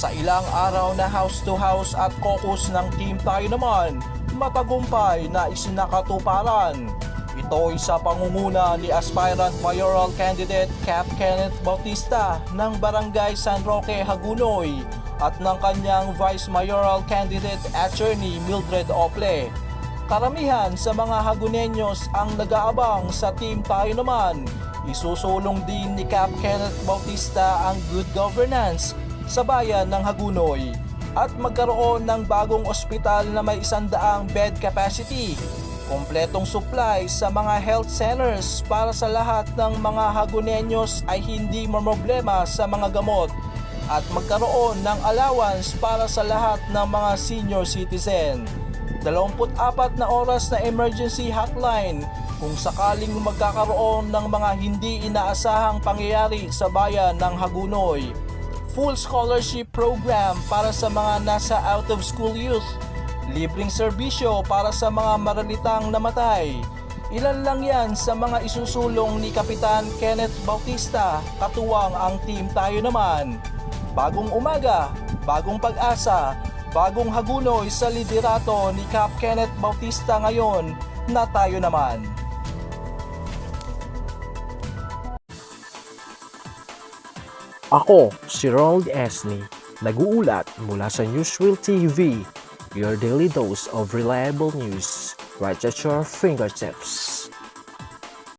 Sa ilang araw na house-to-house at caucus ng Team Tayo Naman, matagumpay na isinakatuparan. Ito'y sa pangunguna ni aspirant mayoral candidate Cap Kenneth Bautista ng Barangay San Roque, Hagunoy at ng kanyang vice mayoral candidate attorney Mildred Ople. Karamihan sa mga Hagunenyos ang nag-aabang sa Team Tayo Naman. Isusulong din ni Cap Kenneth Bautista ang good governance sa bayan ng Hagunoy at magkaroon ng bagong ospital na may 100 bed capacity, kompletong supply sa mga health centers para sa lahat ng mga Hagunenyos ay hindi mamroblema sa mga gamot at magkaroon ng allowance para sa lahat ng mga senior citizen. 24 na oras na emergency hotline kung sakaling magkakaroon ng mga hindi inaasahang pangyayari sa bayan ng Hagunoy. Full scholarship program para sa mga nasa out-of-school youth. Libreng serbisyo para sa mga maralitang namatay. Ilan lang yan sa mga isusulong ni Kapitan Kenneth Bautista, katuwang ang Team Tayo Naman. Bagong umaga, bagong pag-asa, bagong Hagunoy sa liderato ni Cap Kenneth Bautista ngayon na Tayo Naman. Ako, si Ronald Esney, nag-uulat mula sa Newsreel TV, your daily dose of reliable news right at your fingertips.